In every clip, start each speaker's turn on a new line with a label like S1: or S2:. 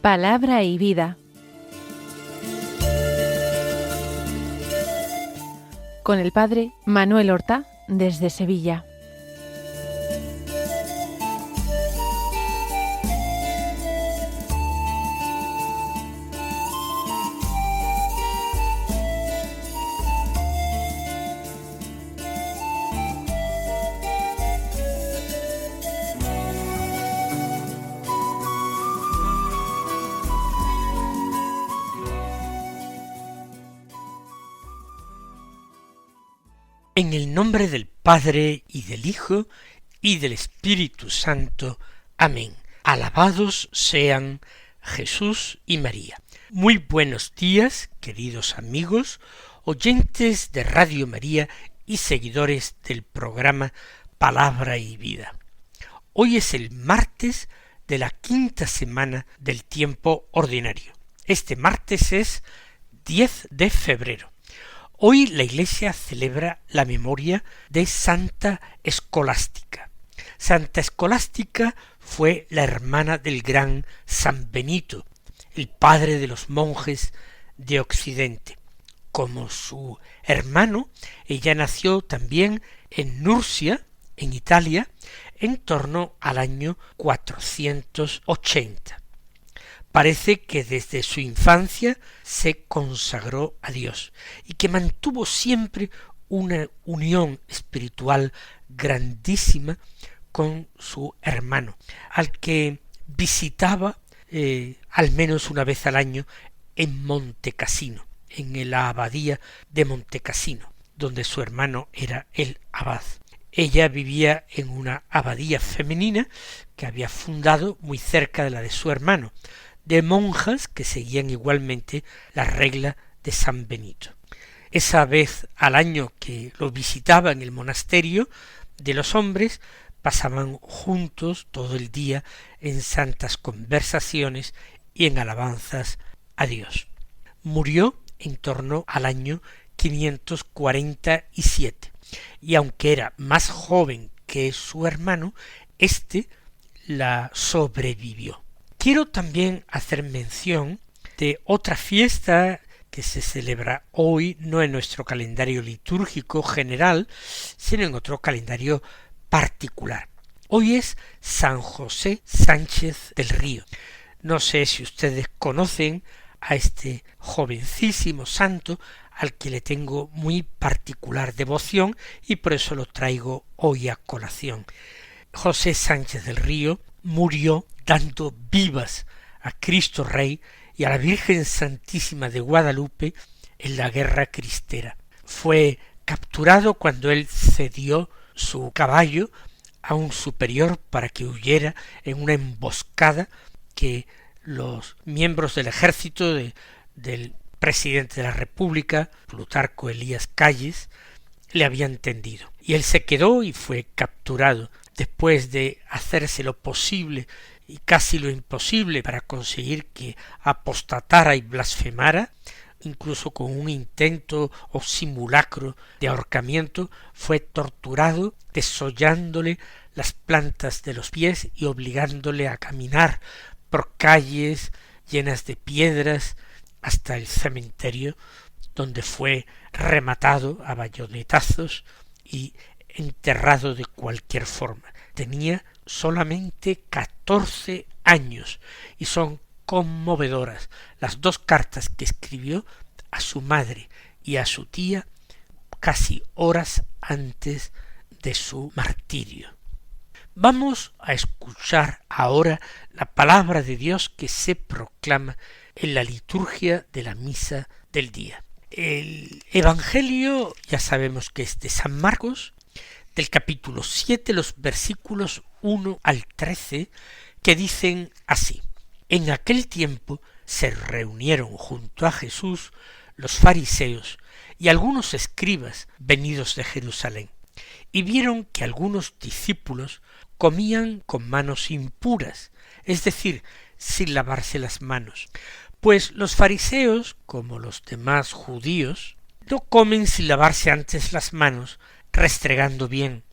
S1: Palabra y vida. Con el padre Manuel Horta, desde Sevilla.
S2: En el nombre del Padre, y del Hijo, y del Espíritu Santo. Amén. Alabados sean Jesús y María. Muy buenos días, queridos amigos, oyentes de Radio María y seguidores del programa Palabra y Vida. Hoy es el martes de la quinta semana del tiempo ordinario. Este martes es 10 de febrero. Hoy la Iglesia celebra la memoria de Santa Escolástica. Santa Escolástica fue la hermana del gran San Benito, el padre de los monjes de Occidente. Como su hermano, ella nació también en Nursia, en Italia, en torno al año 480. Parece que desde su infancia se consagró a Dios y que mantuvo siempre una unión espiritual grandísima con su hermano, al que visitaba al menos una vez al año en Montecassino, en la abadía de Montecassino, donde su hermano era el abad. Ella vivía en una abadía femenina que había fundado muy cerca de la de su hermano, de monjas que seguían igualmente la regla de San Benito. Esa vez al año que lo visitaba en el monasterio de los hombres, pasaban juntos todo el día en santas conversaciones y en alabanzas a Dios. Murió en torno al año 547, y aunque era más joven que su hermano, éste la sobrevivió. Quiero también hacer mención de otra fiesta que se celebra hoy, no en nuestro calendario litúrgico general, sino en otro calendario particular. Hoy es San José Sánchez del Río. No sé si ustedes conocen a este jovencísimo santo al que le tengo muy particular devoción y por eso lo traigo hoy a colación. José Sánchez del Río murió dando vivas a Cristo Rey y a la Virgen Santísima de Guadalupe en la Guerra Cristera. Fue capturado cuando él cedió su caballo a un superior para que huyera en una emboscada que los miembros del ejército del presidente de la República, Plutarco Elías Calles, le habían tendido. Y él se quedó y fue capturado después de hacerse lo posible y casi lo imposible para conseguir que apostatara y blasfemara, incluso con un intento o simulacro de ahorcamiento, fue torturado, desollándole las plantas de los pies y obligándole a caminar por calles llenas de piedras hasta el cementerio, donde fue rematado a bayonetazos y enterrado de cualquier forma. Tenía solamente 14 años y son conmovedoras las dos cartas que escribió a su madre y a su tía casi horas antes de su martirio. Vamos a escuchar ahora la palabra de Dios que se proclama en la liturgia de la misa del día. El Evangelio ya sabemos que es de San Marcos, del capítulo 7, los versículos 1 al 13, que dicen así: En aquel tiempo se reunieron junto a Jesús los fariseos y algunos escribas venidos de Jerusalén, y vieron que algunos discípulos comían con manos impuras, es decir, sin lavarse las manos, pues los fariseos, como los demás judíos, no comen sin lavarse antes las manos, restregando bien,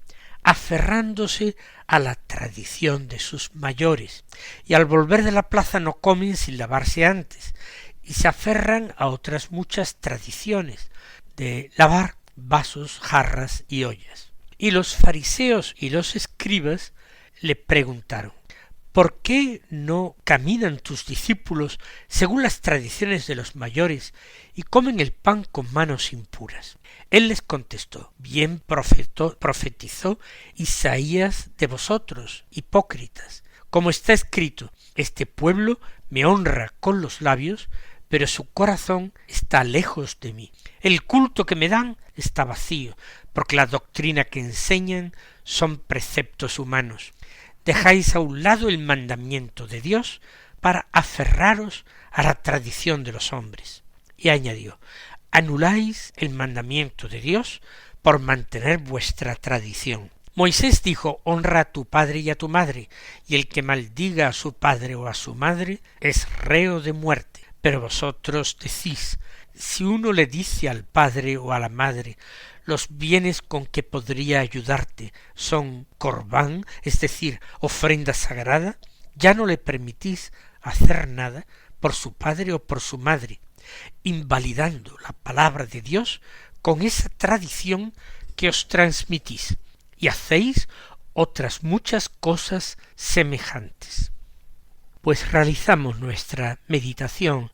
S2: aferrándose a la tradición de sus mayores, y al volver de la plaza no comen sin lavarse antes, y se aferran a otras muchas tradiciones de lavar vasos, jarras y ollas. Y los fariseos y los escribas le preguntaron: ¿por qué no caminan tus discípulos según las tradiciones de los mayores y comen el pan con manos impuras? Él les contestó: bien profetizó Isaías de vosotros, hipócritas, como está escrito: este pueblo me honra con los labios, pero su corazón está lejos de mí. El culto que me dan está vacío, porque la doctrina que enseñan son preceptos humanos. Dejáis a un lado el mandamiento de Dios para aferraros a la tradición de los hombres. Y añadió: anuláis el mandamiento de Dios por mantener vuestra tradición. Moisés dijo: honra a tu padre y a tu madre, y el que maldiga a su padre o a su madre es reo de muerte. Pero vosotros decís: si uno le dice al padre o a la madre: los bienes con que podría ayudarte son corbán, es decir, ofrenda sagrada, ya no le permitís hacer nada por su padre o por su madre, invalidando la palabra de Dios con esa tradición que os transmitís, y hacéis otras muchas cosas semejantes. Pues realizamos nuestra meditación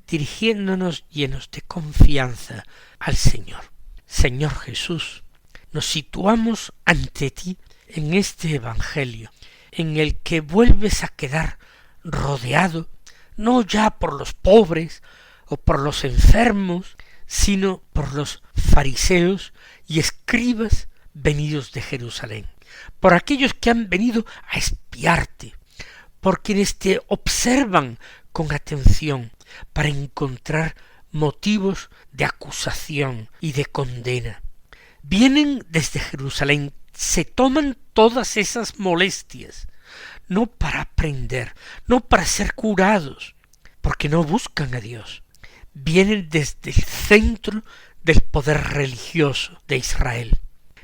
S2: dirigiéndonos llenos de confianza al Señor. Señor Jesús, nos situamos ante ti en este Evangelio, en el que vuelves a quedar rodeado, no ya por los pobres o por los enfermos, sino por los fariseos y escribas venidos de Jerusalén, por aquellos que han venido a espiarte, por quienes te observan con atención para encontrar motivos de acusación y de condena. Vienen desde Jerusalén, se toman todas esas molestias, no para aprender, no para ser curados, porque no buscan a Dios. Vienen desde el centro del poder religioso de Israel.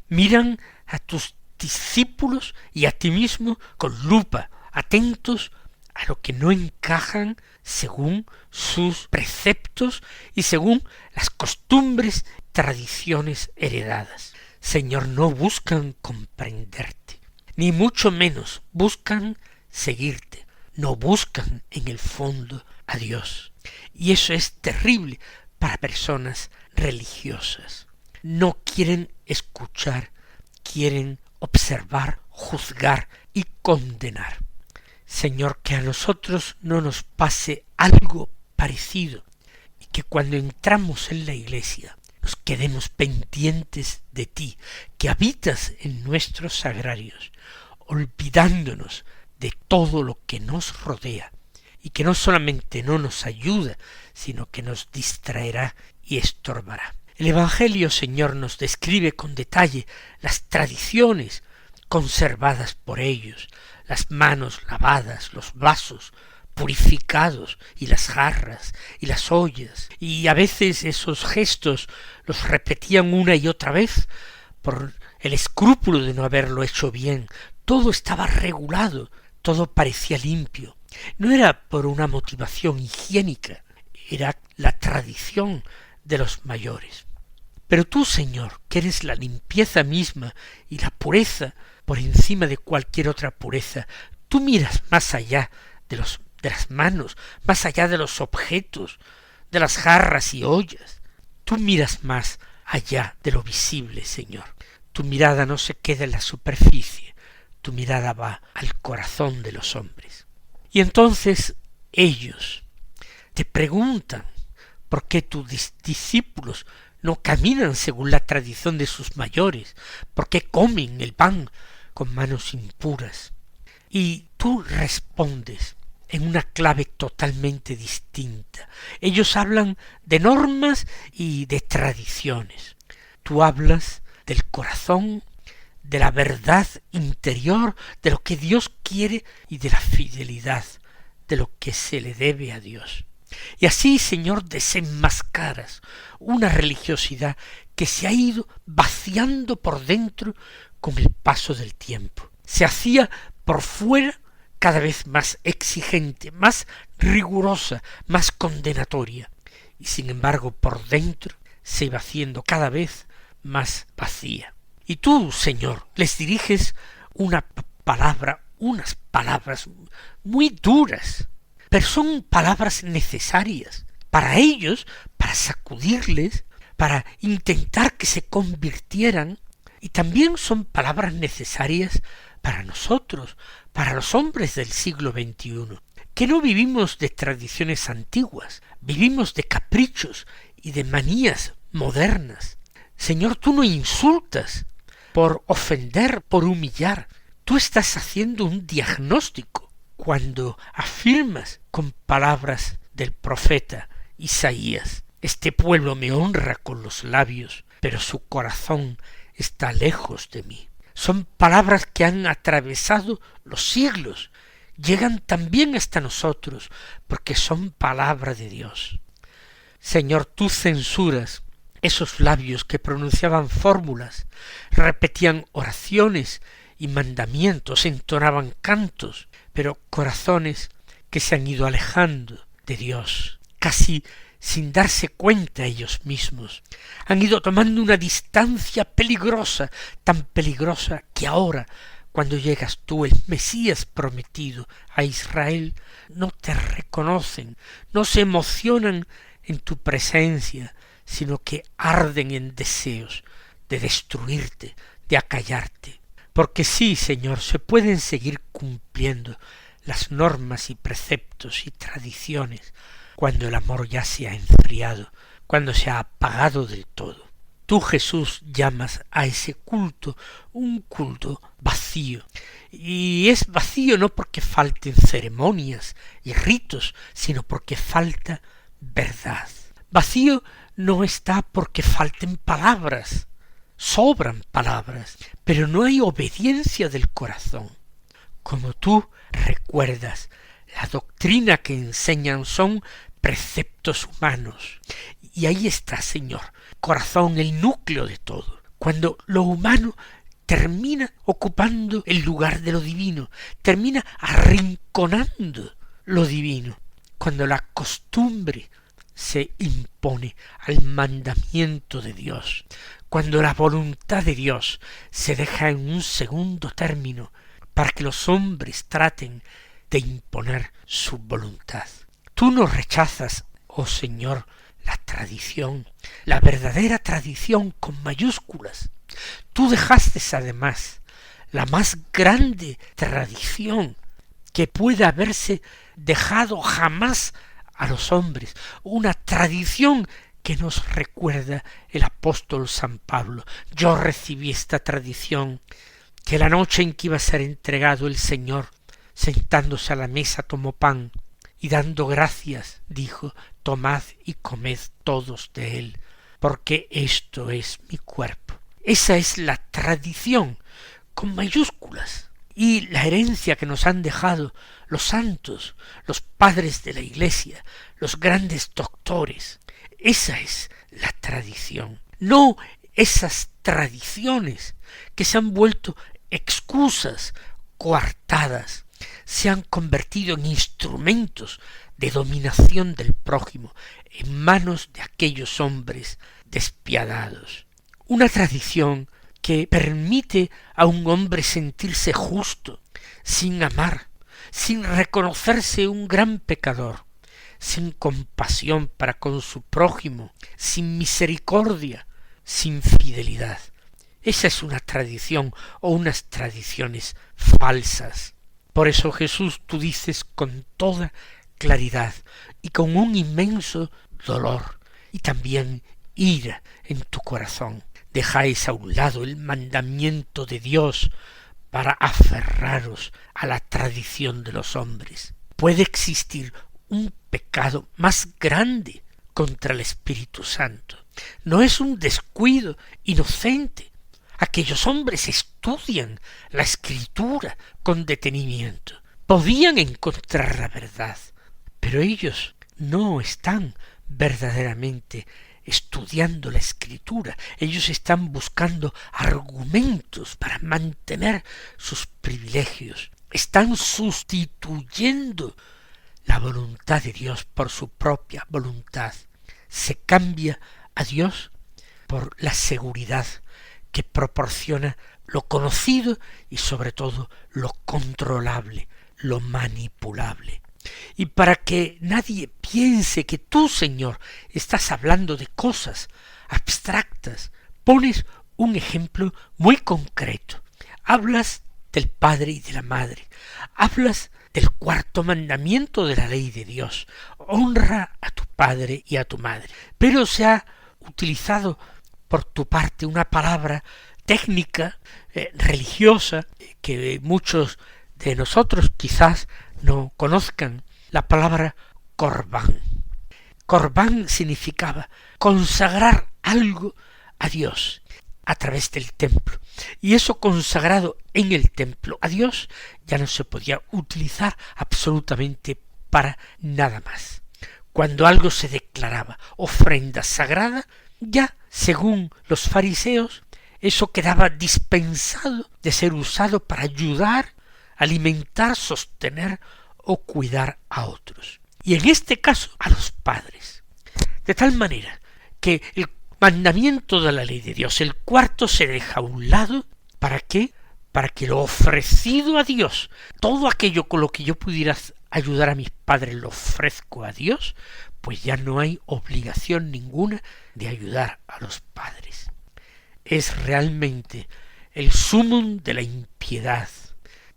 S2: Miran a tus discípulos y a ti mismo con lupa, atentos a lo que no encajan según sus preceptos y según las costumbres, tradiciones heredadas. Señor, no buscan comprenderte, ni mucho menos buscan seguirte, no buscan en el fondo a Dios. Y eso es terrible para personas religiosas. No quieren escuchar, quieren observar, juzgar y condenar. Señor, que a nosotros no nos pase algo parecido y que cuando entramos en la iglesia nos quedemos pendientes de ti, que habitas en nuestros sagrarios, olvidándonos de todo lo que nos rodea y que no solamente no nos ayuda, sino que nos distraerá y estorbará. El Evangelio, Señor, nos describe con detalle las tradiciones conservadas por ellos, las manos lavadas, los vasos purificados y las jarras y las ollas, y a veces esos gestos los repetían una y otra vez por el escrúpulo de no haberlo hecho bien. Todo estaba regulado, todo parecía limpio. No era por una motivación higiénica, era la tradición de los mayores. Pero tú, Señor, que eres la limpieza misma y la pureza por encima de cualquier otra pureza, tú miras más allá de las manos, más allá de los objetos, de las jarras y ollas. Tú miras más allá de lo visible, Señor. Tu mirada no se queda en la superficie, tu mirada va al corazón de los hombres. Y entonces ellos te preguntan por qué tus discípulos no caminan según la tradición de sus mayores, por qué comen el pan con manos impuras. Y tú respondes en una clave totalmente distinta. Ellos hablan de normas y de tradiciones. Tú hablas del corazón, de la verdad interior, de lo que Dios quiere y de la fidelidad, de lo que se le debe a Dios. Y así, Señor, desenmascaras una religiosidad que se ha ido vaciando por dentro con el paso del tiempo. Se hacía por fuera cada vez más exigente, más rigurosa, más condenatoria, y sin embargo por dentro se iba haciendo cada vez más vacía. Y tú, Señor, les diriges unas palabras muy duras, pero son palabras necesarias para ellos, para sacudirles, para intentar que se convirtieran, y también son palabras necesarias para nosotros, para los hombres del siglo XXI, que no vivimos de tradiciones antiguas, vivimos de caprichos y de manías modernas. Señor, tú no insultas por ofender, por humillar. Tú estás haciendo un diagnóstico cuando afirmas con palabras del profeta Isaías: este pueblo me honra con los labios, pero su corazón está lejos de mí. Son palabras que han atravesado los siglos, llegan también hasta nosotros, porque son palabra de Dios. Señor, tú censuras esos labios que pronunciaban fórmulas, repetían oraciones y mandamientos, entonaban cantos, pero corazones que se han ido alejando de Dios, casi sin darse cuenta ellos mismos. Han ido tomando una distancia peligrosa, tan peligrosa que ahora, cuando llegas tú, el Mesías prometido a Israel, no te reconocen, no se emocionan en tu presencia, sino que arden en deseos de destruirte, de acallarte. Porque sí, Señor, se pueden seguir cumpliendo las normas y preceptos y tradiciones cuando el amor ya se ha enfriado, cuando se ha apagado del todo. Tú, Jesús, llamas a ese culto un culto vacío. Y es vacío no porque falten ceremonias y ritos, sino porque falta verdad. Vacío no está porque falten palabras, sobran palabras, pero no hay obediencia del corazón. Como tú recuerdas, la doctrina que enseñan son preceptos humanos. Y ahí está, Señor, corazón, el núcleo de todo. Cuando lo humano termina ocupando el lugar de lo divino, termina arrinconando lo divino, cuando la costumbre se impone al mandamiento de Dios, cuando la voluntad de Dios se deja en un segundo término para que los hombres traten de imponer su voluntad. Tú no rechazas, oh Señor, la tradición, la verdadera tradición con mayúsculas. Tú dejaste además la más grande tradición que pueda haberse dejado jamás a los hombres, una tradición que nos recuerda el apóstol San Pablo. Yo recibí esta tradición, que la noche en que iba a ser entregado el Señor, sentándose a la mesa, tomó pan y dando gracias dijo: tomad y comed todos de él, porque esto es mi cuerpo. Esa es la tradición con mayúsculas, y la herencia que nos han dejado los santos, los padres de la Iglesia, los grandes doctores. Esa es la tradición, no esas tradiciones que se han vuelto excusas coartadas, se han convertido en instrumentos de dominación del prójimo en manos de aquellos hombres despiadados. Una tradición que permite a un hombre sentirse justo, sin amar, sin reconocerse un gran pecador, sin compasión para con su prójimo, sin misericordia, sin fidelidad. Esa es una tradición o unas tradiciones falsas. Por eso, Jesús, tú dices con toda claridad y con un inmenso dolor y también ira en tu corazón: dejáis a un lado el mandamiento de Dios para aferraros a la tradición de los hombres. ¿Puede existir un pecado más grande contra el Espíritu Santo? No es un descuido inocente. Aquellos hombres estudian la Escritura con detenimiento. Podían encontrar la verdad, pero ellos no están verdaderamente estudiando la Escritura, ellos están buscando argumentos para mantener sus privilegios, están sustituyendo la voluntad de Dios por su propia voluntad. Se cambia a Dios por la seguridad que proporciona lo conocido y sobre todo lo controlable, lo manipulable. Y para que nadie piense que tú, Señor, estás hablando de cosas abstractas, pones un ejemplo muy concreto. Hablas del padre y de la madre. Hablas del cuarto mandamiento de la ley de Dios. Honra a tu padre y a tu madre. Pero se ha utilizado por tu parte una palabra técnica, religiosa, que muchos de nosotros quizás no conozcan, la palabra corbán. Corbán significaba consagrar algo a Dios a través del templo. Y eso consagrado en el templo a Dios ya no se podía utilizar absolutamente para nada más. Cuando algo se declaraba ofrenda sagrada, ya, según los fariseos, eso quedaba dispensado de ser usado para ayudar, alimentar, sostener o cuidar a otros. Y en este caso a los padres. De tal manera que el mandamiento de la ley de Dios, el cuarto, se deja a un lado. ¿Para qué? Para que lo ofrecido a Dios, todo aquello con lo que yo pudiera ayudar a mis padres, lo ofrezco a Dios, pues ya no hay obligación ninguna de ayudar a los padres. Es realmente el sumum de la impiedad,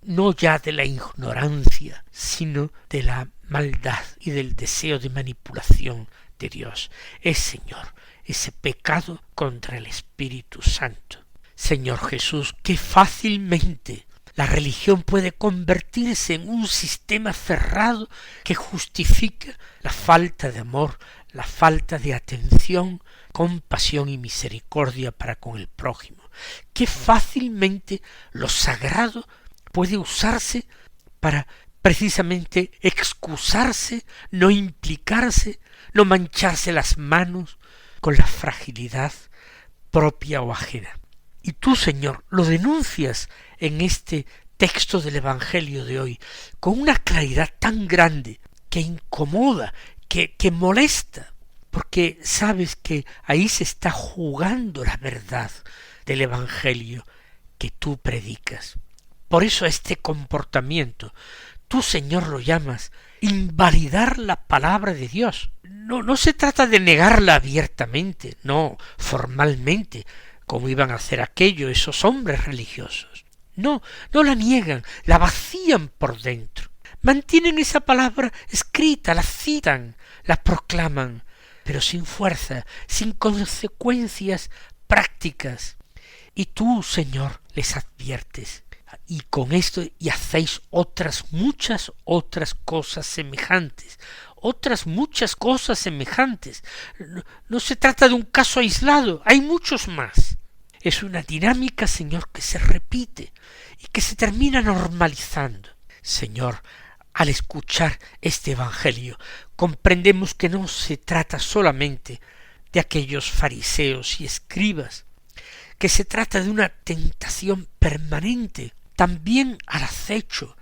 S2: no ya de la ignorancia, sino de la maldad y del deseo de manipulación de Dios. Es, Señor, ese pecado contra el Espíritu Santo. Señor Jesús, qué fácilmente la religión puede convertirse en un sistema cerrado que justifica la falta de amor, la falta de atención, compasión y misericordia para con el prójimo. Qué fácilmente lo sagrado puede usarse para precisamente excusarse, no implicarse, no mancharse las manos con la fragilidad propia o ajena. Y tú, Señor, lo denuncias en este texto del Evangelio de hoy con una claridad tan grande que incomoda, que molesta, porque sabes que ahí se está jugando la verdad del Evangelio que tú predicas. Por eso este comportamiento, tú, Señor, lo llamas invalidar la palabra de Dios. No se trata de negarla abiertamente, no formalmente, como iban a hacer esos hombres religiosos. No la niegan, la vacían por dentro. Mantienen esa palabra escrita, la citan, la proclaman, pero sin fuerza, sin consecuencias prácticas. Y tú, Señor, les adviertes. Y con esto y hacéis muchas otras cosas semejantes. Muchas cosas semejantes. No se trata de un caso aislado, hay muchos más. Es una dinámica, Señor, que se repite y que se termina normalizando. Señor, al escuchar este Evangelio, comprendemos que no se trata solamente de aquellos fariseos y escribas, que se trata de una tentación permanente, también al acecho,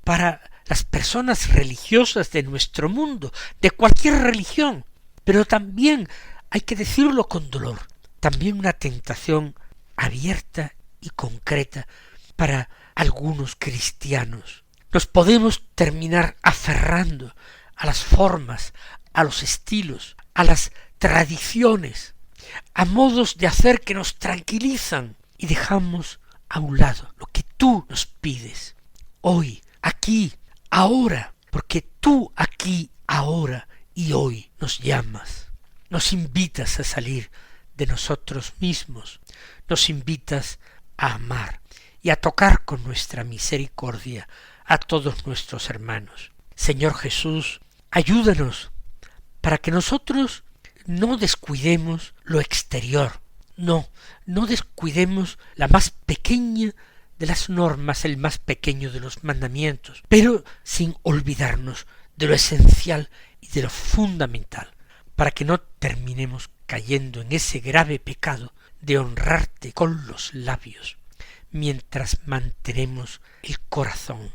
S2: para las personas religiosas de nuestro mundo, de cualquier religión, pero también, hay que decirlo con dolor, también una tentación abierta y concreta para algunos cristianos. Nos podemos terminar aferrando a las formas, a los estilos, a las tradiciones, a modos de hacer que nos tranquilizan y dejamos a un lado lo que tú nos pides hoy, aquí, ahora, porque tú aquí, ahora y hoy nos llamas, nos invitas a salir de nosotros mismos, nos invitas a amar y a tocar con nuestra misericordia a todos nuestros hermanos. Señor Jesús, ayúdanos para que nosotros no descuidemos lo exterior, no descuidemos la más pequeña de las normas, el más pequeño de los mandamientos, pero sin olvidarnos de lo esencial y de lo fundamental, para que no terminemos cayendo en ese grave pecado de honrarte con los labios, mientras mantenemos el corazón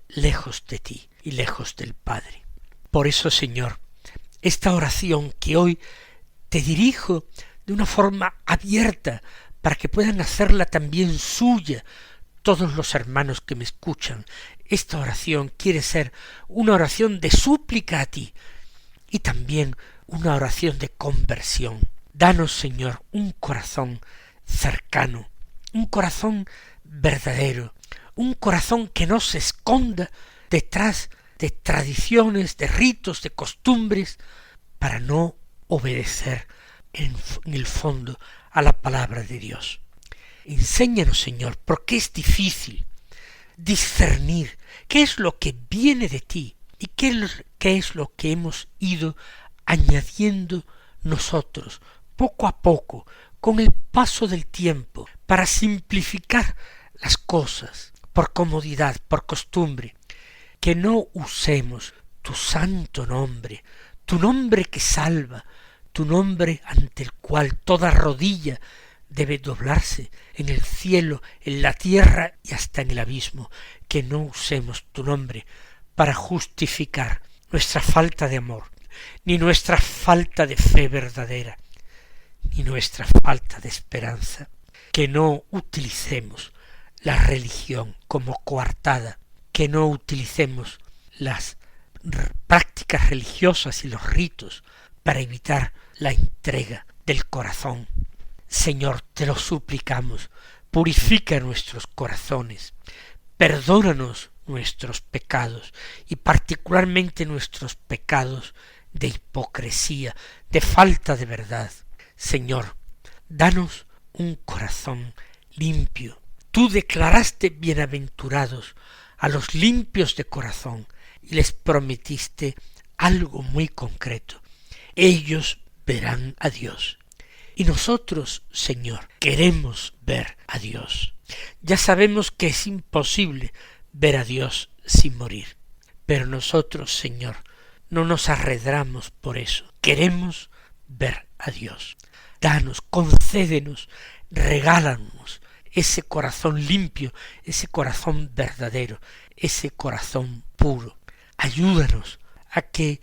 S2: lejos de ti y lejos del Padre. Por eso, Señor, esta oración que hoy te dirijo de una forma abierta, para que puedan hacerla también suya todos los hermanos que me escuchan, esta oración quiere ser una oración de súplica a ti y también una oración de conversión. Danos, Señor, un corazón cercano, un corazón verdadero, un corazón que no se esconda detrás de tradiciones, de ritos, de costumbres, para no obedecer en el fondo a la palabra de Dios. Enséñanos, Señor, porque es difícil discernir qué es lo que viene de ti y qué es lo que hemos ido añadiendo nosotros poco a poco, con el paso del tiempo, para simplificar las cosas, por comodidad, por costumbre. Que no usemos tu santo nombre, tu nombre que salva, tu nombre ante el cual toda rodilla debe doblarse en el cielo, en la tierra y hasta en el abismo. Que no usemos tu nombre para justificar nuestra falta de amor, ni nuestra falta de fe verdadera, ni nuestra falta de esperanza. Que no utilicemos la religión como coartada, que no utilicemos las prácticas religiosas y los ritos para evitar la entrega del corazón. Señor, te lo suplicamos, purifica nuestros corazones, perdónanos nuestros pecados y particularmente nuestros pecados de hipocresía, de falta de verdad. Señor, danos un corazón limpio. Tú declaraste bienaventurados a los limpios de corazón y les prometiste algo muy concreto. Ellos verán a Dios. Y nosotros, Señor, queremos ver a Dios. Ya sabemos que es imposible ver a Dios sin morir. Pero nosotros, Señor, no nos arredramos por eso. Queremos ver a Dios. Danos, concédenos, regálanos ese corazón limpio, ese corazón verdadero, ese corazón puro. Ayúdanos a que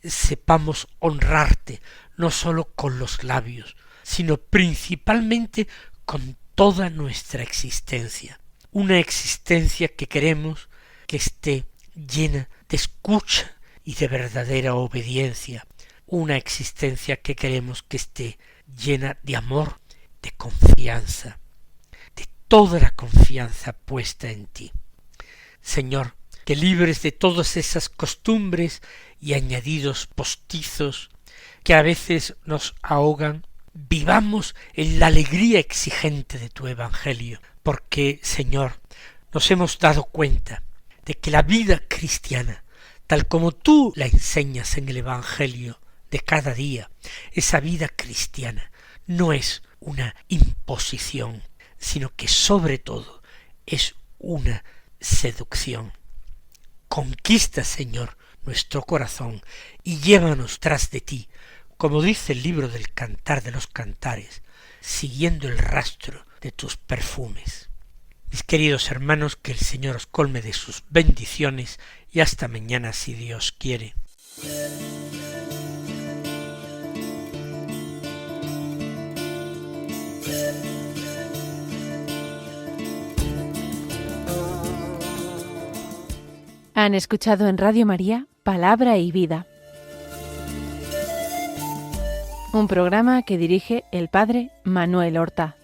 S2: sepamos honrarte, no sólo con los labios, sino principalmente con toda nuestra existencia. Una existencia que queremos que esté llena de escucha y de verdadera obediencia. Una existencia que queremos que esté llena de amor, de confianza, de toda la confianza puesta en ti. Señor, que libres de todas esas costumbres y añadidos postizos que a veces nos ahogan, vivamos en la alegría exigente de tu Evangelio, porque, Señor, nos hemos dado cuenta de que la vida cristiana, tal como tú la enseñas en el Evangelio de cada día, esa vida cristiana no es una imposición, sino que sobre todo es una seducción. Conquista, Señor, nuestro corazón y llévanos tras de ti, como dice el libro del Cantar de los Cantares, siguiendo el rastro de tus perfumes. Mis queridos hermanos, que el Señor os colme de sus bendiciones y hasta mañana si Dios quiere.
S1: Han escuchado en Radio María Palabra y Vida, un programa que dirige el Padre Manuel Horta.